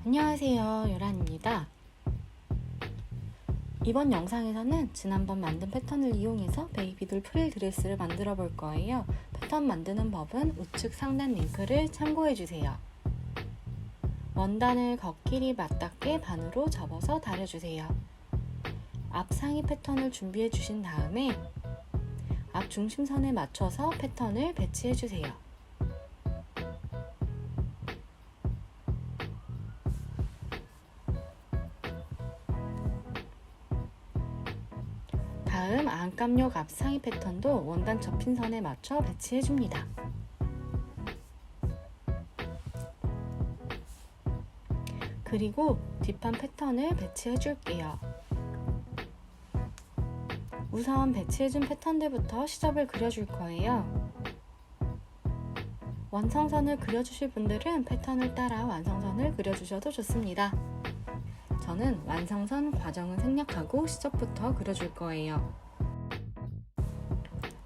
안녕하세요, 요란입니다. 이번 영상에서는 지난번 만든 패턴을 이용해서 베이비돌 프릴 드레스를 만들어 볼 거예요. 패턴 만드는 법은 우측 상단 링크를 참고해 주세요. 원단을 겉길이 맞닿게 반으로 접어서 다려주세요. 앞 상의 패턴을 준비해 주신 다음에 앞 중심선에 맞춰서 패턴을 배치해 주세요. 다음 안감역 앞 상의 패턴도 원단 접힌 선에 맞춰 배치해 줍니다. 그리고 뒷판 패턴을 배치해 줄게요. 우선 배치해준 패턴들부터 시접을 그려줄 거예요. 완성선을 그려주실 분들은 패턴을 따라 완성선을 그려주셔도 좋습니다. 저는 완성선 과정은 생략하고 시접부터 그려줄 거예요.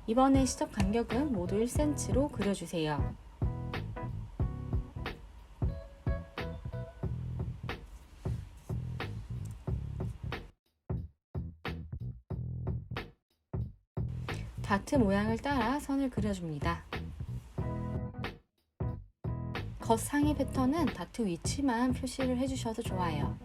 이번에 시접 간격은 모두 1cm로 그려주세요. 다트 모양을 따라 선을 그려줍니다. 겉상의 패턴은 다트 위치만 표시를 해주셔도 좋아요.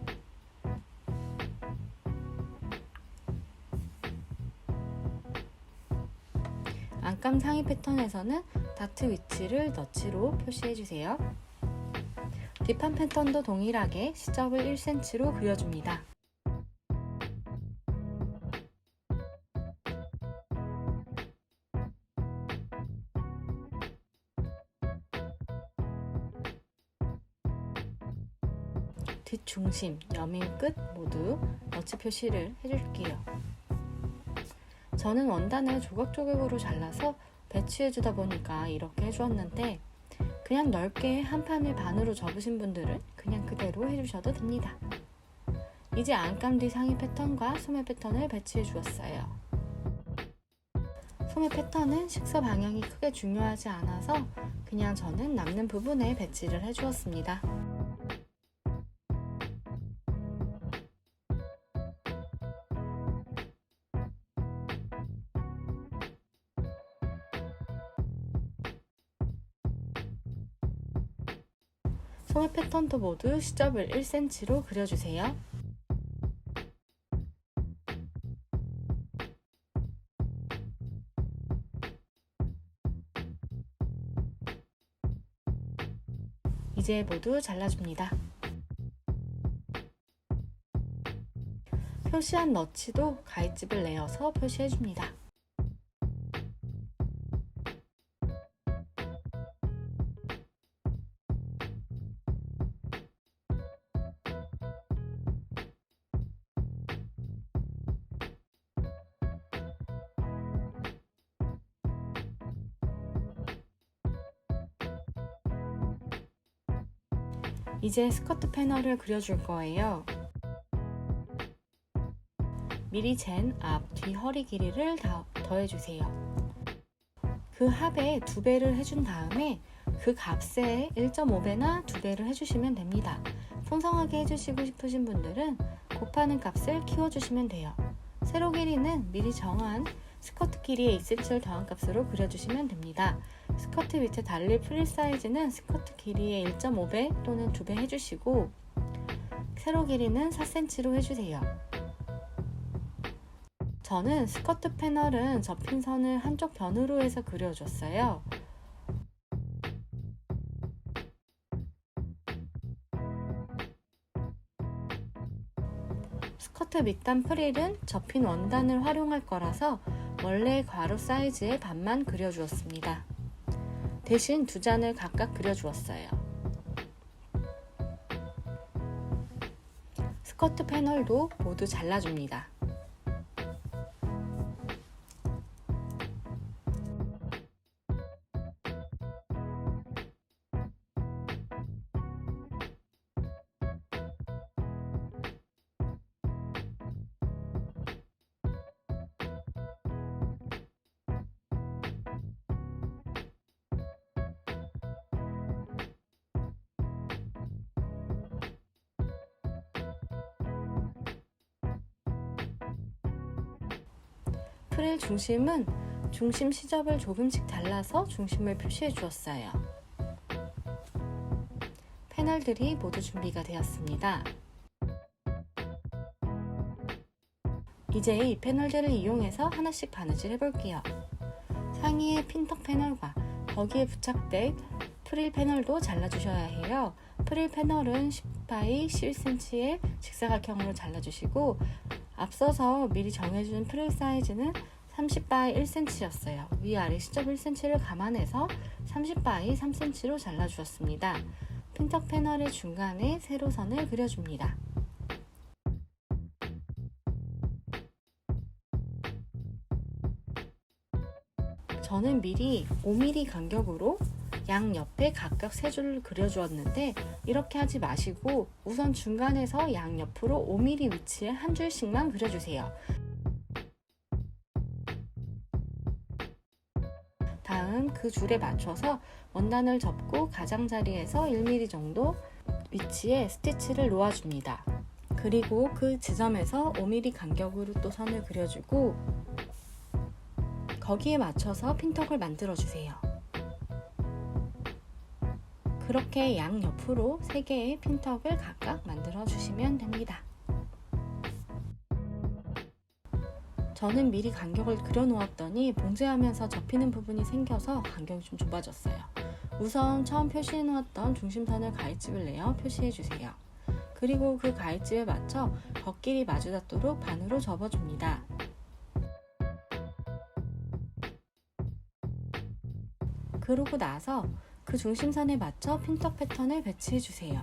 안감 상의 패턴에서는 다트 위치를 너치로 표시해주세요. 뒷판 패턴도 동일하게 시접을 1cm로 그려줍니다. 뒷중심, 여민 끝 모두 너치 표시를 해줄게요. 저는 원단을 조각조각으로 잘라서 배치해주다 보니까 이렇게 해주었는데 그냥 넓게 한 판을 반으로 접으신 분들은 그냥 그대로 해주셔도 됩니다. 이제 안감 뒤 상의 패턴과 소매 패턴을 배치해 주었어요. 소매 패턴은 식서 방향이 크게 중요하지 않아서 그냥 저는 남는 부분에 배치를 해주었습니다. 소매 패턴도 모두 시접을 1cm로 그려주세요. 이제 모두 잘라줍니다. 표시한 너치도 가위집을 내어서 표시해줍니다. 이제 스커트 패널을 그려줄 거예요. 미리 잰 앞, 뒤 허리 길이를 더해주세요. 그 합에 2배를 해준 다음에 그 값에 1.5배나 2배를 해주시면 됩니다. 풍성하게 해주시고 싶으신 분들은 곱하는 값을 키워주시면 돼요. 세로 길이는 미리 정한 스커트 길이에 2cm를 더한 값으로 그려주시면 됩니다. 스커트 밑에 달릴 프릴 사이즈는 스커트 길이의 1.5배 또는 2배 해주시고 세로 길이는 4cm로 해주세요. 저는 스커트 패널은 접힌 선을 한쪽 변으로 해서 그려줬어요. 스커트 밑단 프릴은 접힌 원단을 활용할 거라서 원래 괄호 사이즈의 반만 그려주었습니다. 대신 2잔을 각각 그려주었어요. 스커트 패널도 모두 잘라줍니다. 프릴 중심은 중심 시접을 조금씩 잘라서 중심을 표시해 주었어요. 패널들이 모두 준비가 되었습니다. 이제 이 패널들을 이용해서 하나씩 바느질 해볼게요. 상의의 핀턱 패널과 거기에 부착될 프릴 패널도 잘라주셔야 해요. 프릴 패널은 10바이 11cm의 직사각형으로 잘라주시고 앞서서 미리 정해준 프릴 사이즈는 30바이 1cm였어요. 위아래 시접 1cm를 감안해서 30바이 3cm로 잘라주었습니다. 핀턱 패널의 중간에 세로선을 그려줍니다. 저는 미리 5mm 간격으로 양옆에 각각 3줄을 그려주었는데 이렇게 하지 마시고 우선 중간에서 양옆으로 5mm 위치에 한 줄씩만 그려주세요. 다음 그 줄에 맞춰서 원단을 접고 가장자리에서 1mm 정도 위치에 스티치를 놓아줍니다. 그리고 그 지점에서 5mm 간격으로 또 선을 그려주고 거기에 맞춰서 핀턱을 만들어 주세요. 그렇게 양옆으로 3개의 핀턱을 각각 만들어 주시면 됩니다. 저는 미리 간격을 그려 놓았더니 봉제하면서 접히는 부분이 생겨서 간격이 좀 좁아졌어요. 우선 처음 표시해 놓았던 중심선을 가위집을 내어 표시해 주세요. 그리고 그 가위집에 맞춰 겉길이 마주 닿도록 반으로 접어줍니다. 그러고 나서 그 중심선에 맞춰 핀턱 패턴을 배치해 주세요.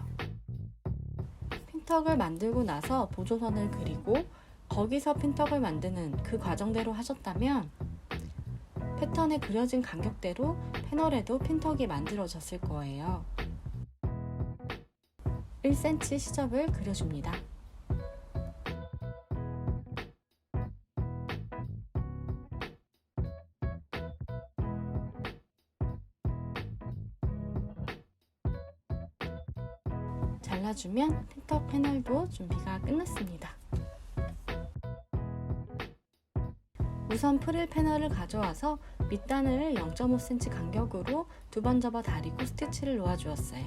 핀턱을 만들고 나서 보조선을 그리고 거기서 핀턱을 만드는 그 과정대로 하셨다면 패턴에 그려진 간격대로 패널에도 핀턱이 만들어졌을 거예요. 1cm 시접을 그려줍니다. 잘라주면 핀턱 패널도 준비가 끝났습니다. 우선 프릴 패널을 가져와서 밑단을 0.5cm 간격으로 2번 접어 다리고 스티치를 놓아주었어요.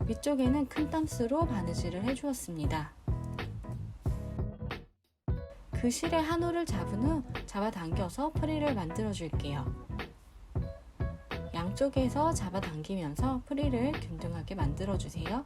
위쪽에는 큰 땀수로 바느질을 해주었습니다. 그 실의 한 홀을 잡은 후 잡아당겨서 프릴을 만들어 줄게요. 양쪽에서 잡아당기면서 프릴을 균등하게 만들어 주세요.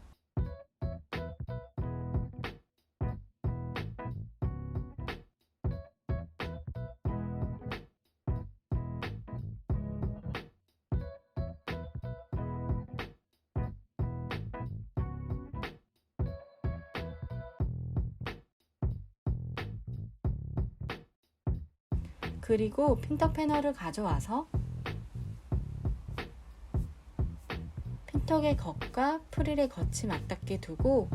그리고 핀턱 패널을 가져와서 핀턱의 겉과 프릴의 겉이 맞닿게 두고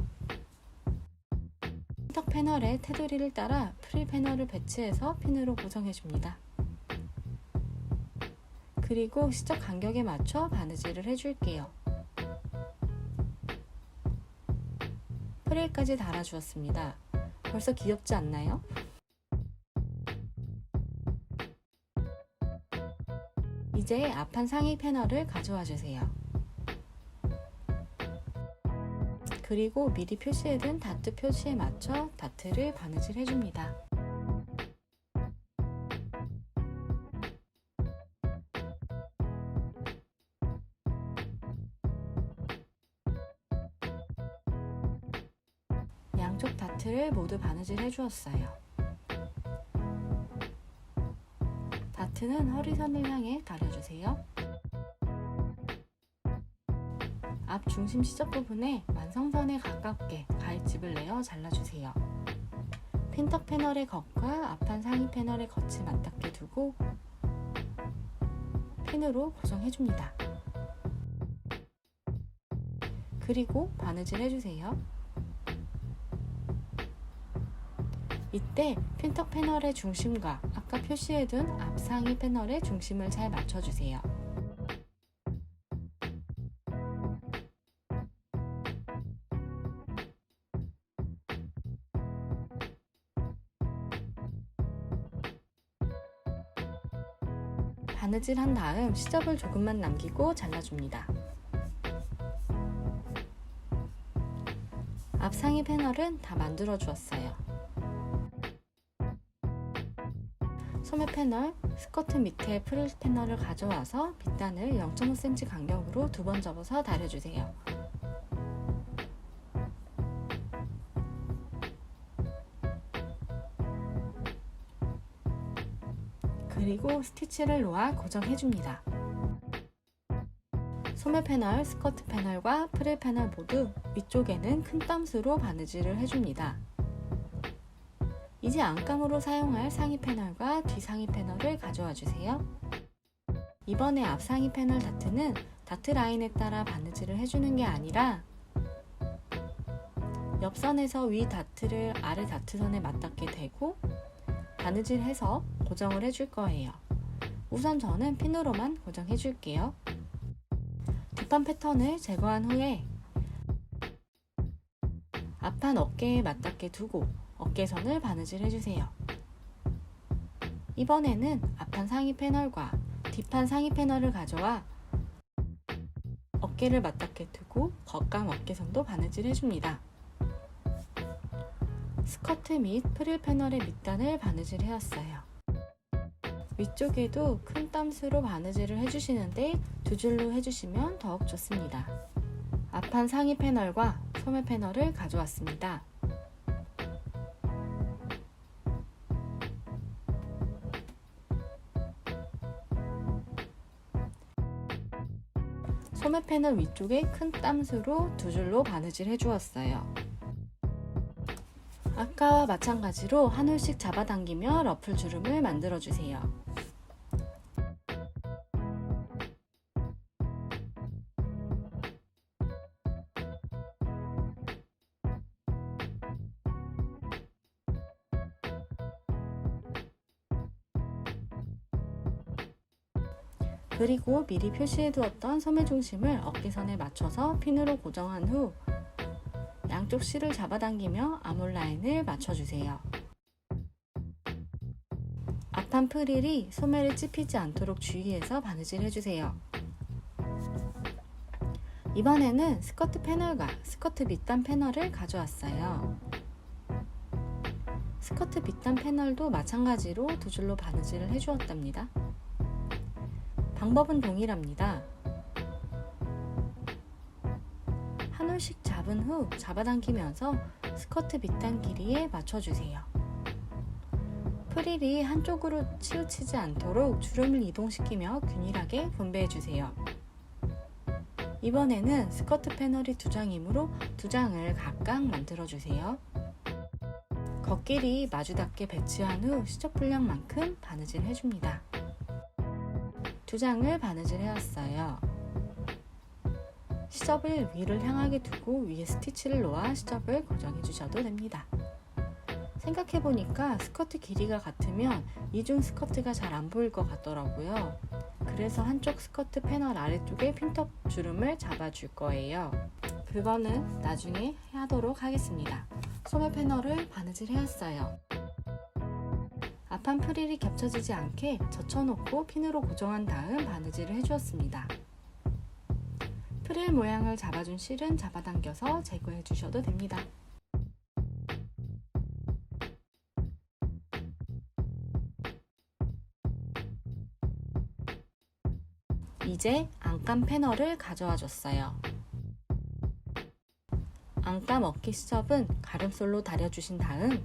핀턱 패널의 테두리를 따라 프릴 패널을 배치해서 핀으로 고정해 줍니다. 그리고 시접 간격에 맞춰 바느질을 해줄게요. 프릴까지 달아주었습니다. 벌써 귀엽지 않나요? 이제 앞판 상의 패널을 가져와 주세요. 그리고 미리 표시해둔 다트 표시에 맞춰 다트를 바느질 해줍니다. 양쪽 다트를 모두 바느질 해주었어요. 다트는 허리선을 향해 다려주세요. 앞 중심 시접 부분에 완성선에 가깝게 가위집을 내어 잘라주세요. 핀턱 패널의 겉과 앞판 상의 패널의 겉이 맞닿게 두고 핀으로 고정해줍니다. 그리고 바느질 해주세요. 이때 핀턱 패널의 중심과 아까 표시해둔 앞상의 패널의 중심을 잘 맞춰주세요. 바느질한 다음 시접을 조금만 남기고 잘라줍니다. 앞상의 패널은 다 만들어 주었어요. 소매 패널, 스커트 밑에 프릴 패널을 가져와서 밑단을 0.5cm 간격으로 2번 접어서 다려주세요. 그리고 스티치를 놓아 고정해줍니다. 소매 패널, 스커트 패널과 프릴 패널 모두 위쪽에는 큰 땀수로 바느질을 해줍니다. 이제 안감으로 사용할 상의 패널과 뒤상의 패널을 가져와 주세요. 이번에 앞상의 패널 다트는 다트 라인에 따라 바느질을 해주는 게 아니라 옆선에서 위 다트를 아래 다트선에 맞닿게 대고 바느질해서 고정을 해줄 거예요. 우선 저는 핀으로만 고정해 줄게요. 뒷판 패턴을 제거한 후에 앞판 어깨에 맞닿게 두고 어깨선을 바느질 해주세요. 이번에는 앞판 상의 패널과 뒷판 상의 패널을 가져와 어깨를 맞닿게 두고 겉감 어깨선도 바느질 해줍니다. 스커트 및 프릴 패널의 밑단을 바느질 해왔어요. 위쪽에도 큰 땀수로 바느질을 해주시는데 2줄로 해주시면 더욱 좋습니다. 앞판 상의 패널과 소매 패널을 가져왔습니다. 소매 패널 위쪽에 큰 땀수로 2줄로 바느질 해주었어요. 아까와 마찬가지로 한 홀씩 잡아당기며 러플 주름을 만들어주세요. 그리고 미리 표시해두었던 소매 중심을 어깨선에 맞춰서 핀으로 고정한 후 양쪽 실을 잡아당기며 아몰 라인을 맞춰주세요. 앞판 프릴이 소매를 찝히지 않도록 주의해서 바느질 해주세요. 이번에는 스커트 패널과 스커트 밑단 패널을 가져왔어요. 스커트 밑단 패널도 마찬가지로 2줄로 바느질을 해주었답니다. 방법은 동일합니다. 한 홀씩 잡은 후 잡아당기면서 스커트 밑단 길이에 맞춰주세요. 프릴이 한쪽으로 치우치지 않도록 주름을 이동시키며 균일하게 분배해주세요. 이번에는 스커트 패널이 2장이므로 2장을 각각 만들어주세요. 겉길이 마주닿게 배치한 후 시접 분량만큼 바느질 해줍니다. 2장을 바느질 해왔어요. 시접을 위를 향하게 두고 위에 스티치를 놓아 시접을 고정해 주셔도 됩니다. 생각해보니까 스커트 길이가 같으면 이중 스커트가 잘 안 보일 것 같더라고요. 그래서 한쪽 스커트 패널 아래쪽에 핀턱 주름을 잡아줄 거예요. 그거는 나중에 하도록 하겠습니다. 소매 패널을 바느질 해왔어요. 앞판 프릴이 겹쳐지지 않게 젖혀놓고 핀으로 고정한 다음 바느질을 해주었습니다. 프릴 모양을 잡아준 실은 잡아당겨서 제거해 주셔도 됩니다. 이제 안감 패널을 가져와 줬어요. 안감 어깨 시접은 가름솔로 다려주신 다음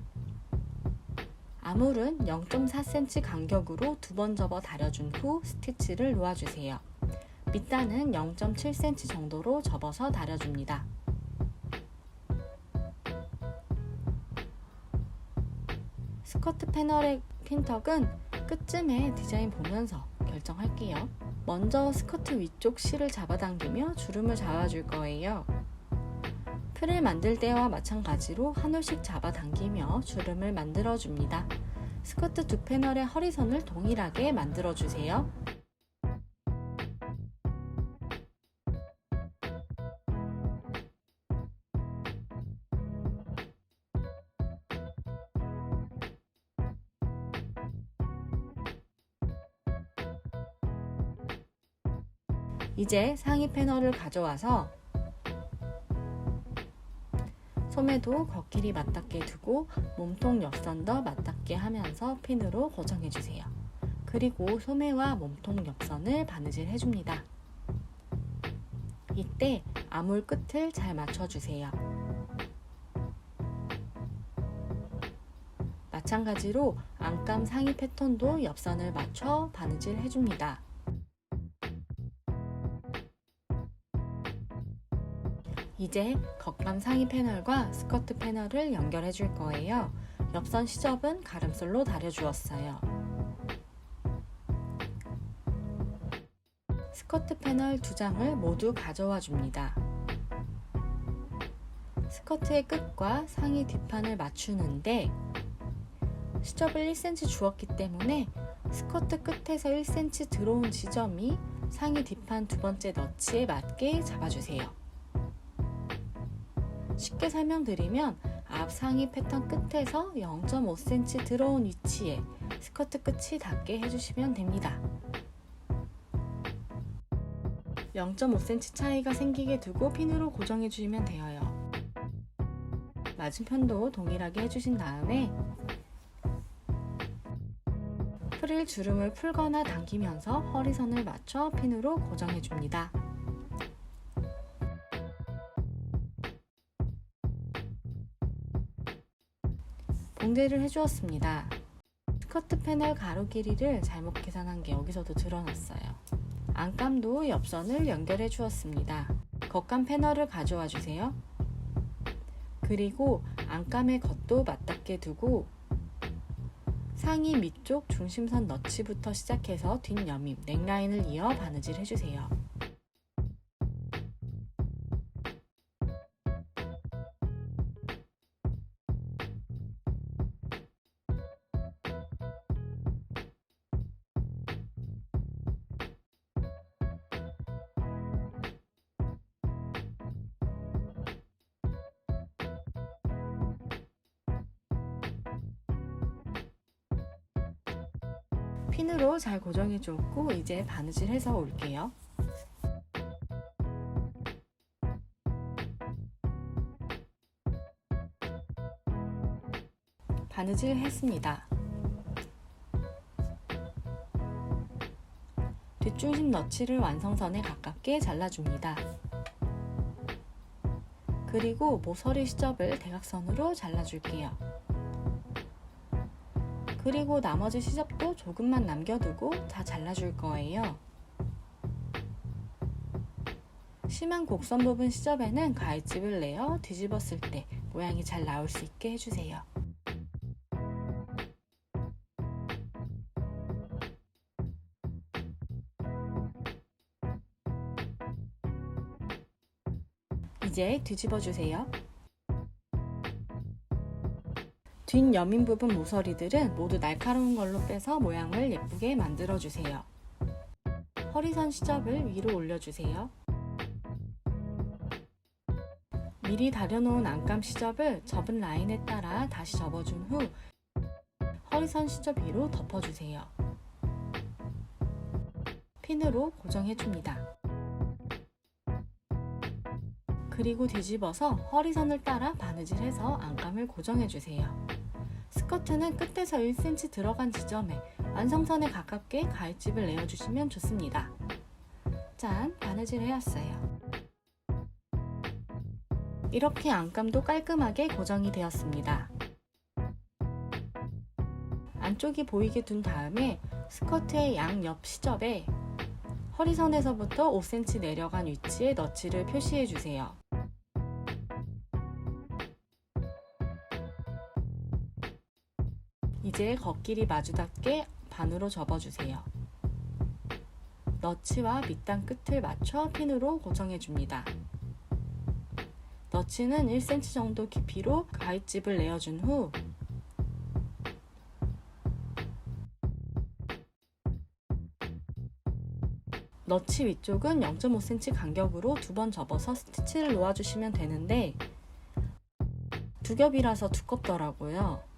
아몰은 0.4cm 간격으로 2번 접어 다려준 후 스티치를 놓아주세요. 밑단은 0.7cm 정도로 접어서 다려줍니다. 스커트 패널의 핀턱은 끝쯤에 디자인 보면서 결정할게요. 먼저 스커트 위쪽 실을 잡아당기며 주름을 잡아줄 거예요. 프릴 만들 때와 마찬가지로 한 홀씩 잡아당기며 주름을 만들어줍니다. 스커트 두 패널의 허리선을 동일하게 만들어주세요. 이제 상의 패널을 가져와서 소매도 겉길이 맞닿게 두고 몸통 옆선도 맞닿게 하면서 핀으로 고정해주세요. 그리고 소매와 몸통 옆선을 바느질 해줍니다. 이때 아물 끝을 잘 맞춰주세요. 마찬가지로 안감 상의 패턴도 옆선을 맞춰 바느질 해줍니다. 이제 겉감 상의 패널과 스커트 패널을 연결해 줄 거예요. 옆선 시접은 가름솔로 다려주었어요. 스커트 패널 2장을 모두 가져와 줍니다. 스커트의 끝과 상의 뒷판을 맞추는데 시접을 1cm 주었기 때문에 스커트 끝에서 1cm 들어온 지점이 상의 뒷판 두 번째 너치에 맞게 잡아주세요. 쉽게 설명드리면 앞 상의 패턴 끝에서 0.5cm 들어온 위치에 스커트 끝이 닿게 해주시면 됩니다. 0.5cm 차이가 생기게 두고 핀으로 고정해 주시면 되어요. 맞은편도 동일하게 해주신 다음에 프릴 주름을 풀거나 당기면서 허리선을 맞춰 핀으로 고정해 줍니다. 봉제를 해주었습니다. 스커트 패널 가로 길이를 잘못 계산한 게 여기서도 드러났어요. 안감도 옆선을 연결해 주었습니다. 겉감 패널을 가져와 주세요. 그리고 안감의 겉도 맞닿게 두고 상의 밑쪽 중심선 너치부터 시작해서 뒷여밈, 넥라인을 이어 바느질 해주세요. 핀으로 잘 고정해 줬고 이제 바느질 해서 올게요. 바느질 했습니다. 뒷중심 너치를 완성선에 가깝게 잘라줍니다. 그리고 모서리 시접을 대각선으로 잘라줄게요. 그리고 나머지 시접도 조금만 남겨두고 다 잘라줄 거예요. 심한 곡선 부분 시접에는 가위집을 내어 뒤집었을 때 모양이 잘 나올 수 있게 해주세요. 이제 뒤집어 주세요. 뒷여민 부분 모서리들은 모두 날카로운 걸로 빼서 모양을 예쁘게 만들어 주세요. 허리선 시접을 위로 올려주세요. 미리 다려놓은 안감 시접을 접은 라인에 따라 다시 접어준 후 허리선 시접 위로 덮어주세요. 핀으로 고정해줍니다. 그리고 뒤집어서 허리선을 따라 바느질해서 안감을 고정해주세요. 스커트는 끝에서 1cm 들어간 지점에 완성선에 가깝게 가위집을 내어주시면 좋습니다. 짠! 바느질 해왔어요. 이렇게 안감도 깔끔하게 고정이 되었습니다. 안쪽이 보이게 둔 다음에 스커트의 양옆 시접에 허리선에서부터 5cm 내려간 위치에 너치를 표시해주세요. 이제 겉길이 마주닿게 반으로 접어주세요. 너치와 밑단 끝을 맞춰 핀으로 고정해줍니다. 너치는 1cm 정도 깊이로 가위집을 내어준 후 너치 위쪽은 0.5cm 간격으로 2번 접어서 스티치를 놓아주시면 되는데 두 겹이라서 두껍더라고요.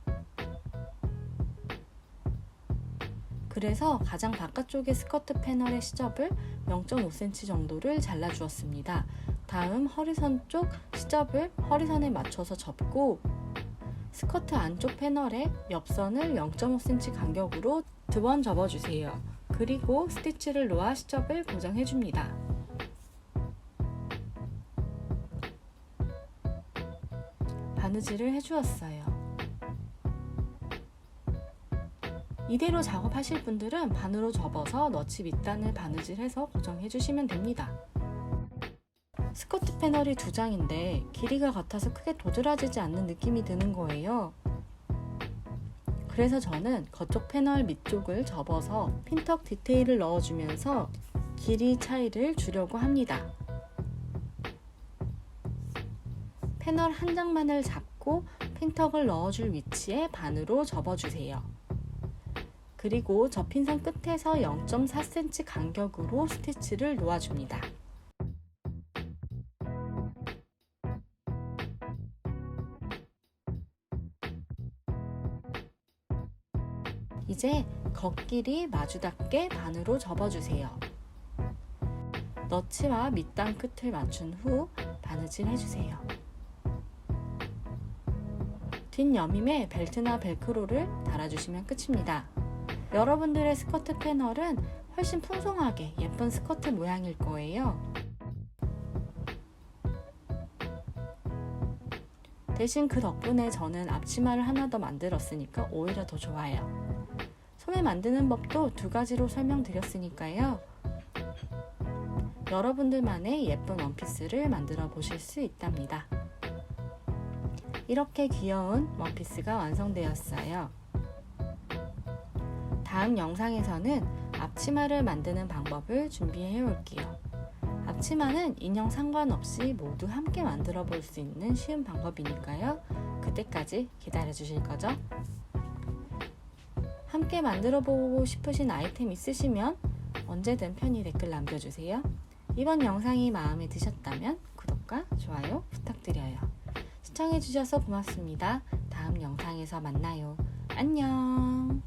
그래서 가장 바깥쪽의 스커트 패널의 시접을 0.5cm 정도를 잘라주었습니다. 다음 허리선 쪽 시접을 허리선에 맞춰서 접고 스커트 안쪽 패널의 옆선을 0.5cm 간격으로 2번 접어주세요. 그리고 스티치를 놓아 시접을 고정해줍니다. 바느질을 해주었어요. 이대로 작업하실 분들은 반으로 접어서 너치 밑단을 바느질해서 고정해주시면 됩니다. 스커트 패널이 2장인데 길이가 같아서 크게 도드라지지 않는 느낌이 드는 거예요. 그래서 저는 겉쪽 패널 밑쪽을 접어서 핀턱 디테일을 넣어주면서 길이 차이를 주려고 합니다. 패널 한 장만을 잡고 핀턱을 넣어줄 위치에 반으로 접어주세요. 그리고 접힌선 끝에서 0.4cm 간격으로 스티치를 놓아줍니다. 이제 겉길이 마주 닿게 반으로 접어주세요. 너치와 밑단 끝을 맞춘 후 바느질 해주세요. 뒷여밈에 벨트나 벨크로를 달아주시면 끝입니다. 여러분들의 스커트 패널은 훨씬 풍성하게 예쁜 스커트 모양일 거예요. 대신 그 덕분에 저는 앞치마를 하나 더 만들었으니까 오히려 더 좋아요. 소매 만드는 법도 2가지로 설명드렸으니까요. 여러분들만의 예쁜 원피스를 만들어 보실 수 있답니다. 이렇게 귀여운 원피스가 완성되었어요. 다음 영상에서는 앞치마를 만드는 방법을 준비해 올게요. 앞치마는 인형 상관없이 모두 함께 만들어 볼 수 있는 쉬운 방법이니까요. 그때까지 기다려 주실 거죠? 함께 만들어 보고 싶으신 아이템 있으시면 언제든 편히 댓글 남겨주세요. 이번 영상이 마음에 드셨다면 구독과 좋아요 부탁드려요. 시청해주셔서 고맙습니다. 다음 영상에서 만나요. 안녕.